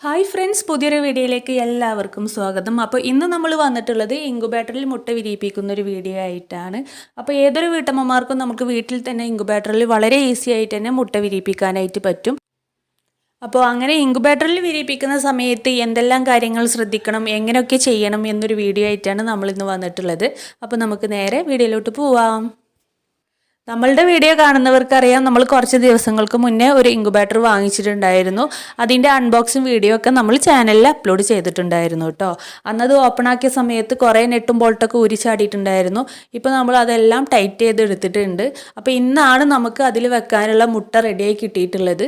Hi friends, പുതിയൊരു വീഡിയോയിലേക്ക് എല്ലാവർക്കും സ്വാഗതം. അപ്പോൾ ഇന്ന് നമ്മൾ വന്നിട്ടുള്ളത് ഇൻക്യുബേറ്ററിൽ മുട്ട വിരിയിപ്പിക്കുന്ന ഒരു വീഡിയോ ആയിട്ടാണ്. അപ്പോൾ ഏതൊരു വീട്ടമ്മമാർക്കും നമുക്ക് വീട്ടിൽ തന്നെ ഇൻക്യുബേറ്ററിൽ വളരെ ഈസി ആയിട്ട് തന്നെ മുട്ട വിരിയിപ്പിക്കാനായിട്ട് പറ്റും. അപ്പോൾ അങ്ങനെ ഇൻക്യുബേറ്ററിൽ വിരിയിപ്പിക്കുന്ന സമയത്ത് എന്തെല്ലാം കാര്യങ്ങൾ ശ്രദ്ധിക്കണം, എങ്ങനെയൊക്കെ ചെയ്യണം എന്നൊരു വീഡിയോ ആയിട്ടാണ് നമ്മളിന്ന് വന്നിട്ടുള്ളത്. അപ്പോൾ നമുക്ക് നേരെ വീഡിയോയിലോട്ട് പോവാം. നമ്മളുടെ വീഡിയോ കാണുന്നവർക്കറിയാം, നമ്മൾ കുറച്ച് ദിവസങ്ങൾക്ക് മുന്നേ ഒരു ഇൻക്യുബേറ്റർ വാങ്ങിച്ചിട്ടുണ്ടായിരുന്നു. അതിൻ്റെ അൺബോക്സിങ് വീഡിയോ ഒക്കെ നമ്മൾ ചാനലിൽ അപ്ലോഡ് ചെയ്തിട്ടുണ്ടായിരുന്നു കേട്ടോ. അന്നത് ഓപ്പൺ ആക്കിയ സമയത്ത് കുറേ നെട്ടും ബോൾട്ടൊക്കെ ഊരിച്ചാടിയിട്ടുണ്ടായിരുന്നു. ഇപ്പോൾ നമ്മൾ അതെല്ലാം ടൈറ്റ് ചെയ്ത് എടുത്തിട്ടുണ്ട്. അപ്പോൾ ഇന്നാണ് നമുക്ക് അതിൽ വെക്കാനുള്ള മുട്ട റെഡിയായി കിട്ടിയിട്ടുള്ളത്.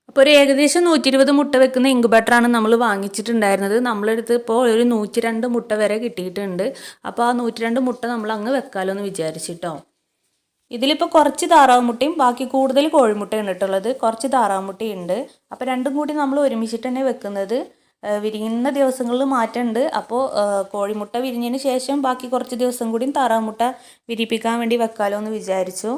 അപ്പോൾ ഒരു ഏകദേശം 120 മുട്ട വെക്കുന്ന ഇൻക്യുബേറ്ററാണ് നമ്മൾ വാങ്ങിച്ചിട്ടുണ്ടായിരുന്നത്. നമ്മളെടുത്ത് ഇപ്പോൾ ഒരു 102 മുട്ട വരെ കിട്ടിയിട്ടുണ്ട്. അപ്പോൾ ആ 102 മുട്ട നമ്മൾ അങ്ങ് വെക്കാമല്ലോ എന്ന് വിചാരിച്ചിട്ടോ. ഇതിലിപ്പോൾ കുറച്ച് താറാവ് മുട്ടയും ബാക്കി കൂടുതൽ കോഴിമുട്ടയാണ് ഇട്ടുള്ളത്. കുറച്ച് താറാവ് മുട്ടയുണ്ട്. അപ്പോൾ രണ്ടും കൂടി നമ്മൾ ഒരുമിച്ചിട്ട് തന്നെ വെക്കുന്നത്. വിരിയുന്ന ദിവസങ്ങളിൽ മാറ്റമുണ്ട്. അപ്പോൾ കോഴിമുട്ട വിരിഞ്ഞതിന് ശേഷം ബാക്കി കുറച്ച് ദിവസം കൂടിയും താറാവ് മുട്ട വിരിപ്പിക്കാൻ വേണ്ടി വെക്കാമല്ലോ എന്ന് വിചാരിച്ചു.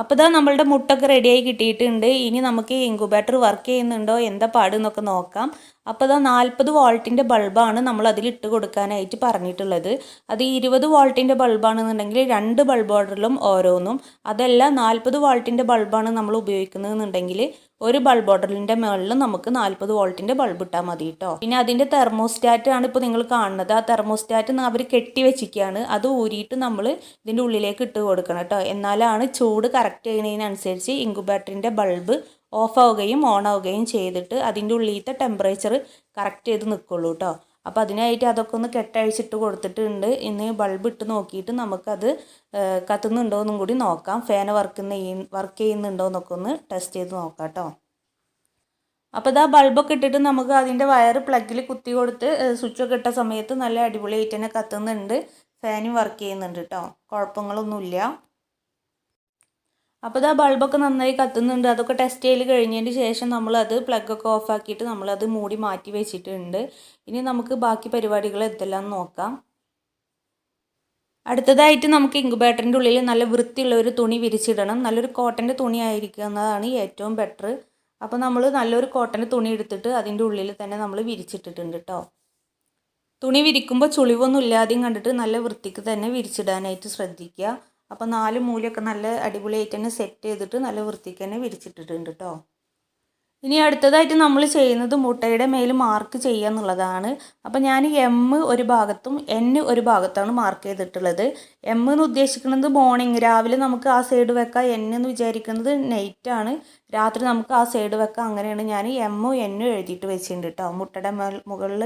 അപ്പോൾ ഇതാ നമ്മളുടെ മുട്ടൊക്കെ റെഡിയായി കിട്ടിയിട്ടുണ്ട്. ഇനി നമുക്ക് ഇൻക്യുബേറ്റർ വർക്ക് ചെയ്യുന്നുണ്ടോ, എന്താ പാടെന്നൊക്കെ നോക്കാം. അപ്പോൾ ഇതാ 40 വോൾട്ടിൻ്റെ ബൾബാണ് നമ്മൾ അതിൽ ഇട്ട് കൊടുക്കാനായിട്ട് പറഞ്ഞിട്ടുള്ളത്. അത് 20 വോൾട്ടിൻ്റെ ബൾബാണെന്നുണ്ടെങ്കിൽ 2 ബൾബ് ഓർഡറിലും ഓരോന്നും, അതല്ല 40 വോൾട്ടിൻ്റെ ബൾബാണ് നമ്മൾ ഉപയോഗിക്കുന്നതെന്നുണ്ടെങ്കിൽ ഒരു ബൾബ് ഓർഡറിൻ്റെ മുകളിൽ നമുക്ക് 40 വോൾട്ടിൻ്റെ ബൾബ് ഇട്ടാൽ മതി കേട്ടോ. പിന്നെ അതിൻ്റെ തെർമോസ്റ്റാറ്റ് ആണ് ഇപ്പോൾ നിങ്ങൾ കാണുന്നത്. ആ തെർമോസ്റ്റാറ്റ് അവർ കെട്ടി വെച്ചിരിക്കുകയാണ്. അത് ഊരിയിട്ട് നമ്മൾ ഇതിൻ്റെ ഉള്ളിലേക്ക് ഇട്ട് കൊടുക്കണം കേട്ടോ. എന്നാലാണ് ചൂട് കറക്റ്റ് ചെയ്യുന്നതിനനുസരിച്ച് ഇൻക്യുബേറ്ററിൻ്റെ ബൾബ് ഓഫ് ആവുകയും ഓൺ ആവുകയും ചെയ്തിട്ട് അതിൻ്റെ ഉള്ളിലത്തെ ടെമ്പറേച്ചർ കറക്റ്റ് ചെയ്ത് നിൽക്കുള്ളൂ കേട്ടോ. അപ്പോൾ അതിനായിട്ട് അതൊക്കെ ഒന്ന് കെട്ടഴിച്ചിട്ട് കൊടുത്തിട്ടുണ്ട്. ഇന്ന് ബൾബ് ഇട്ട് നോക്കിയിട്ട് നമുക്കത് കത്തുന്നുണ്ടോ എന്നും കൂടി നോക്കാം. ഫാൻ വർക്ക് ചെയ്യുന്നുണ്ടോ എന്നൊക്കെ ഒന്ന് ടെസ്റ്റ് ചെയ്ത് നോക്കാം കേട്ടോ. അപ്പോൾ ഇതാ ബൾബൊക്കെ ഇട്ടിട്ട് നമുക്ക് അതിൻ്റെ വയർ പ്ലഗിൽ കുത്തി കൊടുത്ത് സ്വിച്ചൊക്കെ ഇട്ട സമയത്ത് നല്ല അടിപൊളിയായിട്ട് തന്നെ കത്തുന്നുണ്ട്. ഫാനും വർക്ക് ചെയ്യുന്നുണ്ട് കേട്ടോ. കുഴപ്പങ്ങളൊന്നുമില്ല. അപ്പോൾ ഇതാ ബൾബൊക്കെ നന്നായി കത്തുന്നുണ്ട്. അതൊക്കെ ടെസ്റ്റ് ചെയ്ത് കഴിഞ്ഞതിന് ശേഷം നമ്മളത് പ്ലഗൊക്കെ ഓഫാക്കിയിട്ട് നമ്മളത് മൂടി മാറ്റി വെച്ചിട്ടുണ്ട്. ഇനി നമുക്ക് ബാക്കി പരിപാടികൾ എന്തെല്ലാം നോക്കാം. അടുത്തതായിട്ട് നമുക്ക് ഇൻക്യുബേറ്ററിൻ്റെ ഉള്ളിൽ നല്ല വൃത്തിയുള്ള ഒരു തുണി വിരിച്ചിടണം. നല്ലൊരു കോട്ടൻ്റെ തുണി ആയിരിക്കുന്നതാണ് ഏറ്റവും ബെറ്റർ. അപ്പോൾ നമ്മൾ നല്ലൊരു കോട്ടൻ്റെ തുണി എടുത്തിട്ട് അതിൻ്റെ ഉള്ളിൽ തന്നെ നമ്മൾ വിരിച്ചിട്ടിട്ടുണ്ട് കേട്ടോ. തുണി വിരിക്കുമ്പോൾ ചുളിവൊന്നും ഇല്ലാതെയും കണ്ടിട്ട് നല്ല വൃത്തിക്ക് തന്നെ വിരിച്ചിടാനായിട്ട് ശ്രദ്ധിക്കുക. അപ്പോൾ 4 മൂലയൊക്കെ നല്ല അടിപൊളിയായിട്ട് തന്നെ സെറ്റ് ചെയ്തിട്ട് നല്ല വൃത്തിക്ക് തന്നെ വിരിച്ചിട്ടിട്ടുണ്ട് കേട്ടോ. ഇനി അടുത്തതായിട്ട് നമ്മൾ ചെയ്യുന്നത് മുട്ടയുടെ മേൽ മാർക്ക് ചെയ്യുക എന്നുള്ളതാണ്. അപ്പോൾ ഞാൻ എം ഒരു ഭാഗത്തും എൻ ഒരു ഭാഗത്താണ് മാർക്ക് ചെയ്തിട്ടുള്ളത്. എം എന്ന് ഉദ്ദേശിക്കുന്നത് മോർണിംഗ്, രാവിലെ നമുക്ക് ആ സൈഡ് വെക്കാം. എൻ എന്ന് വിചാരിക്കുന്നത് നൈറ്റാണ്, രാത്രി നമുക്ക് ആ സൈഡ് വെക്കാം. അങ്ങനെയാണ് ഞാൻ എമ്മും എന്നും എഴുതിയിട്ട് വെച്ചിട്ടുണ്ട് കേട്ടോ മുട്ടയുടെ മുകളിൽ.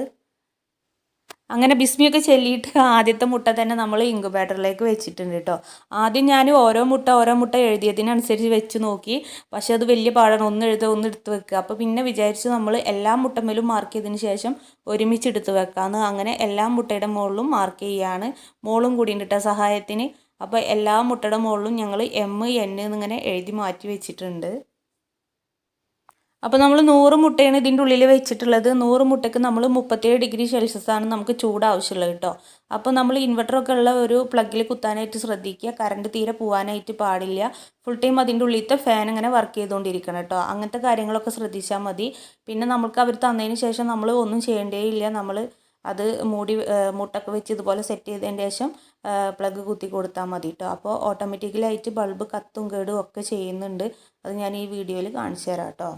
അങ്ങനെ ബിസ്മിയൊക്കെ ചെല്ലിയിട്ട് ആദ്യത്തെ മുട്ട തന്നെ നമ്മൾ ഇൻക്യുബേറ്ററിലേക്ക് വെച്ചിട്ടുണ്ട് കേട്ടോ. ആദ്യം ഞാൻ ഓരോ മുട്ട എഴുതിയതിനനുസരിച്ച് വെച്ച് നോക്കി. പക്ഷേ അത് വലിയ പാടാണ്, ഒന്ന് എഴുതുക ഒന്ന് എടുത്ത് വെക്കുക. അപ്പോൾ പിന്നെ വിചാരിച്ച് നമ്മൾ എല്ലാ മുട്ടമേലും മാർക്ക് ചെയ്തതിന് ശേഷം ഒരുമിച്ച് എടുത്ത് വെക്കാമെന്ന്. അങ്ങനെ എല്ലാ മുട്ടയുടെ മുകളിലും മാർക്ക് ചെയ്യുകയാണ്. മോളും കൂടി ഉണ്ട് കേട്ടോ സഹായത്തിന്. അപ്പോൾ എല്ലാ മുട്ടയുടെ മുകളിലും ഞങ്ങൾ എം എൻ എന്നിങ്ങനെ എഴുതി മാറ്റി വെച്ചിട്ടുണ്ട്. അപ്പോൾ നമ്മൾ 100 മുട്ടയാണ് ഇതിൻ്റെ ഉള്ളിൽ വെച്ചിട്ടുള്ളത്. 100 മുട്ടയ്ക്ക് നമ്മൾ 37 ഡിഗ്രി സെൽഷ്യസാണ് നമുക്ക് ചൂട് ആവശ്യമുള്ളത് കേട്ടോ. അപ്പോൾ നമ്മൾ ഇൻവെർട്ടറൊക്കെ ഉള്ള ഒരു പ്ലഗിൽ കുത്താനായിട്ട് ശ്രദ്ധിക്കുക. കറണ്ട് തീരെ പോകാനായിട്ട് പാടില്ല. ഫുൾ ടൈം അതിൻ്റെ ഉള്ളിലത്തെ ഫാൻ ഇങ്ങനെ വർക്ക് ചെയ്തുകൊണ്ടിരിക്കണം കേട്ടോ. അങ്ങനത്തെ കാര്യങ്ങളൊക്കെ ശ്രദ്ധിച്ചാൽ മതി. പിന്നെ നമുക്ക് അവർ തന്നതിന് ശേഷം നമ്മൾ ഒന്നും ചെയ്യേണ്ടേയില്ല. നമ്മൾ അത് മുട്ടൊക്കെ വെച്ച് ഇതുപോലെ സെറ്റ് ചെയ്തതിന് ശേഷം പ്ലഗ് കുത്തി കൊടുത്താൽ മതി കേട്ടോ. അപ്പോൾ ഓട്ടോമാറ്റിക്കലായിട്ട് ബൾബ് കത്തും കേടും ഒക്കെ ചെയ്യുന്നുണ്ട്. അത് ഞാൻ ഈ വീഡിയോയിൽ കാണിച്ചു തരാം കേട്ടോ.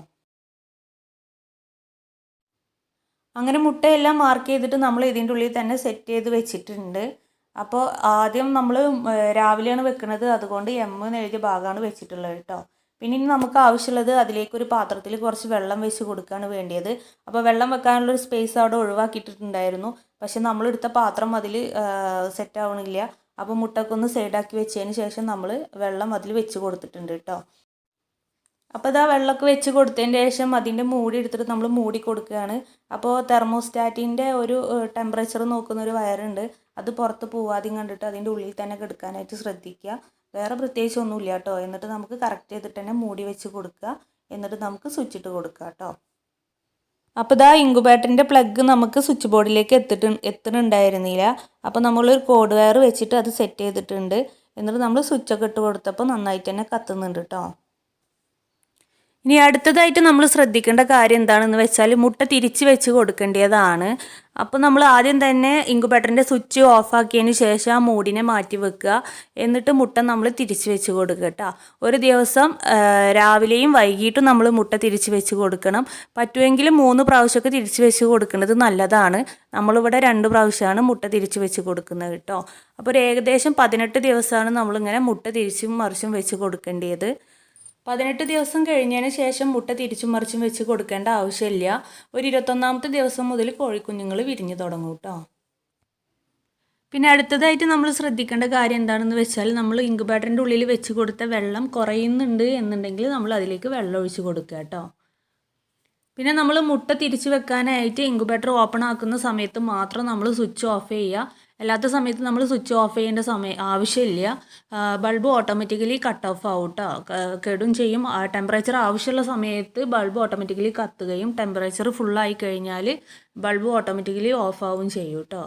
അങ്ങനെ മുട്ടയെല്ലാം മാർക്ക് ചെയ്തിട്ട് നമ്മൾ ഇതിൻ്റെ ഉള്ളിൽ തന്നെ സെറ്റ് ചെയ്ത് വെച്ചിട്ടുണ്ട്. അപ്പോൾ ആദ്യം നമ്മൾ രാവിലെയാണ് വെക്കുന്നത്, അതുകൊണ്ട് എം എന്ന് എഴുതിയ ഭാഗമാണ് വെച്ചിട്ടുള്ളത് കേട്ടോ. പിന്നെ ഇനി നമുക്ക് ആവശ്യമുള്ളത് അതിലേക്കൊരു പാത്രത്തിൽ കുറച്ച് വെള്ളം വെച്ച് കൊടുക്കുകയാണ് വേണ്ടിയത്. അപ്പോൾ വെള്ളം വെക്കാനുള്ളൊരു സ്പേസ് അവിടെ ഒഴിവാക്കിയിട്ടുണ്ടായിരുന്നു. പക്ഷെ നമ്മളെടുത്ത പാത്രം അതിൽ സെറ്റ് ആവണില്ല. അപ്പോൾ മുട്ടൊക്കെ ഒന്ന് സൈഡാക്കി വെച്ചതിന് ശേഷം നമ്മൾ വെള്ളം അതിൽ വെച്ച് കൊടുത്തിട്ടുണ്ട് കേട്ടോ. അപ്പോൾ ഇതാ വെള്ളമൊക്കെ വെച്ച് കൊടുത്തതിന് ശേഷം അതിൻ്റെ മൂടി എടുത്തിട്ട് നമ്മൾ മൂടി കൊടുക്കുകയാണ്. അപ്പോൾ തെർമോസ്റ്റാറ്റിൻ്റെ ഒരു ടെമ്പറേച്ചർ നോക്കുന്ന ഒരു വയറുണ്ട്, അത് പുറത്ത് പോവാതെയും കണ്ടിട്ട് അതിൻ്റെ ഉള്ളിൽ തന്നെ കിടക്കാനായിട്ട് ശ്രദ്ധിക്കുക. വേറെ പ്രത്യേകിച്ച് ഒന്നുമില്ല കേട്ടോ. എന്നിട്ട് നമുക്ക് കറക്റ്റ് ചെയ്തിട്ട് തന്നെ മൂടി വെച്ച് കൊടുക്കുക. എന്നിട്ട് നമുക്ക് സ്വിച്ച് ഇട്ട് കൊടുക്കുക കേട്ടോ. അപ്പോൾ ഇതാ ഇൻക്യുബേറ്ററിൻ്റെ പ്ലഗ് നമുക്ക് സ്വിച്ച് ബോർഡിലേക്ക് എത്തുന്നുണ്ടായിരുന്നില്ല. അപ്പോൾ നമ്മളൊരു കോഡ് വയർ വെച്ചിട്ട് അത് സെറ്റ് ചെയ്തിട്ടുണ്ട്. എന്നിട്ട് നമ്മൾ സ്വിച്ചൊക്കെ ഇട്ട് കൊടുത്തപ്പോൾ നന്നായിട്ട് തന്നെ കത്തുന്നുണ്ട് കേട്ടോ. ഇനി അടുത്തതായിട്ട് നമ്മൾ ശ്രദ്ധിക്കേണ്ട കാര്യം എന്താണെന്ന് വെച്ചാൽ മുട്ട തിരിച്ച് വെച്ച് കൊടുക്കേണ്ടതാണ്. അപ്പോൾ നമ്മൾ ആദ്യം തന്നെ ഇൻക്യുബേറ്ററിൻ്റെ സ്വിച്ച് ഓഫാക്കിയതിന് ശേഷം ആ മൂടിനെ മാറ്റി വെക്കുക. എന്നിട്ട് മുട്ട നമ്മൾ തിരിച്ച് വെച്ച് കൊടുക്കുക കേട്ടോ. ഒരു ദിവസം രാവിലെയും വൈകിട്ടും നമ്മൾ മുട്ട തിരിച്ച് വെച്ച് കൊടുക്കണം. പറ്റുമെങ്കിൽ 3 പ്രാവശ്യമൊക്കെ തിരിച്ച് വെച്ച് കൊടുക്കുന്നത് നല്ലതാണ്. നമ്മളിവിടെ 2 പ്രാവശ്യമാണ് മുട്ട തിരിച്ച് വെച്ച് കൊടുക്കുന്നത് കേട്ടോ. അപ്പോൾ ഒരു ഏകദേശം 18 ദിവസമാണ് നമ്മളിങ്ങനെ മുട്ട തിരിച്ചും മറിച്ചും വെച്ച് കൊടുക്കേണ്ടത്. 18 ദിവസം കഴിഞ്ഞതിന് ശേഷം മുട്ട തിരിച്ചും മറിച്ചും വെച്ച് കൊടുക്കേണ്ട ആവശ്യമില്ല. ഒരു 21ാമത്തെ ദിവസം മുതൽ കോഴിക്കുഞ്ഞുങ്ങൾ വിരിഞ്ഞു തുടങ്ങും കേട്ടോ. പിന്നെ അടുത്തതായിട്ട് നമ്മൾ ശ്രദ്ധിക്കേണ്ട കാര്യം എന്താണെന്ന് വെച്ചാൽ നമ്മൾ ഇൻക്യുബേറ്ററിൻ്റെ ഉള്ളിൽ വെച്ച് കൊടുത്ത വെള്ളം കുറയുന്നുണ്ട് എന്നുണ്ടെങ്കിൽ നമ്മൾ അതിലേക്ക് വെള്ളം ഒഴിച്ച് കൊടുക്കുക കേട്ടോ. പിന്നെ നമ്മൾ മുട്ട തിരിച്ച് വെക്കാനായിട്ട് ഇൻക്യുബേറ്റർ ഓപ്പൺ ആക്കുന്ന സമയത്ത് മാത്രം നമ്മൾ സ്വിച്ച് ഓഫ് ചെയ്യുക. അല്ലാത്ത സമയത്ത് നമ്മൾ സ്വിച്ച് ഓഫ് ചെയ്യേണ്ട ആവശ്യമില്ല. ബൾബ് ഓട്ടോമാറ്റിക്കലി കട്ട് ഓഫ് ആവും കേട്ടോ, കെടും ചെയ്യും. ടെമ്പറേച്ചർ ആവശ്യമുള്ള സമയത്ത് ബൾബ് ഓട്ടോമാറ്റിക്കലി കത്തുകയും ടെമ്പറേച്ചർ ഫുള്ളായി കഴിഞ്ഞാൽ ബൾബ് ഓട്ടോമാറ്റിക്കലി ഓഫ് ആവുകയും ചെയ്യും കേട്ടോ.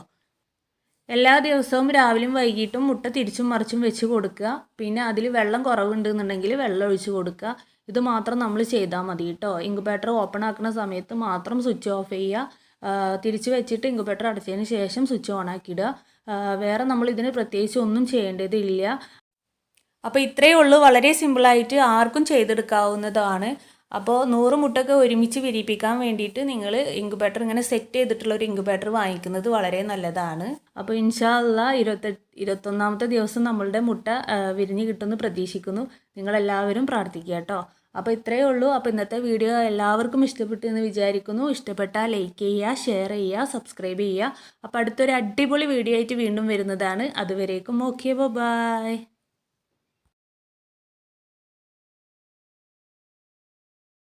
എല്ലാ ദിവസവും രാവിലെയും വൈകിട്ടും മുട്ട തിരിച്ചും മറിച്ചും വെച്ച് കൊടുക്കുക. പിന്നെ അതിൽ വെള്ളം കുറവുണ്ടെന്നുണ്ടെങ്കിൽ വെള്ളം ഒഴിച്ച് കൊടുക്കുക. ഇത് മാത്രം നമ്മൾ ചെയ്താൽ മതി കേട്ടോ. ഇൻക്യുബേറ്റർ ഓപ്പൺ ആക്കുന്ന സമയത്ത് മാത്രം സ്വിച്ച് ഓഫ് ചെയ്യുക. തിരിച്ച് വെച്ചിട്ട് ഇൻക്യുബേറ്റർ അടച്ചതിന് ശേഷം സ്വിച്ച് ഓൺ ആക്കിയിടുക. വേറെ നമ്മൾ ഇതിന് പ്രത്യേകിച്ച് ഒന്നും ചെയ്യേണ്ടതില്ല. അപ്പോൾ ഇത്രയേ ഉള്ളൂ. വളരെ സിമ്പിളായിട്ട് ആർക്കും ചെയ്തെടുക്കാവുന്നതാണ്. അപ്പോൾ 100 മുട്ടയൊക്കെ ഒരുമിച്ച് വിരിയിപ്പിക്കാൻ വേണ്ടിയിട്ട് നിങ്ങൾ ഇൻക്യുബേറ്റർ ഇങ്ങനെ സെറ്റ് ചെയ്തിട്ടുള്ള ഒരു ഇൻക്യുബേറ്റർ വാങ്ങിക്കുന്നത് വളരെ നല്ലതാണ്. അപ്പോൾ ഇൻഷാ അല്ലാഹ് 21ാമത്തെ ദിവസം നമ്മളുടെ മുട്ട വിരിഞ്ഞ് കിട്ടുമെന്ന് പ്രതീക്ഷിക്കുന്നു. നിങ്ങളെല്ലാവരും പ്രാർത്ഥിക്കുക കേട്ടോ. അപ്പോൾ ഇത്രയേ ഉള്ളൂ. അപ്പോൾ ഇന്നത്തെ വീഡിയോ എല്ലാവർക്കും ഇഷ്ടപ്പെട്ടു എന്ന് വിചാരിക്കുന്നു. ഇഷ്ടപ്പെട്ടാൽ ലൈക്ക് ചെയ്യുക, ഷെയർ ചെയ്യുക, സബ്സ്ക്രൈബ് ചെയ്യുക. അപ്പോൾ അടുത്തൊരു അടിപൊളി വീഡിയോ ആയിട്ട് വീണ്ടും വരുന്നതാണ്. അതുവരേക്കും ഓക്കെ, ബൈ.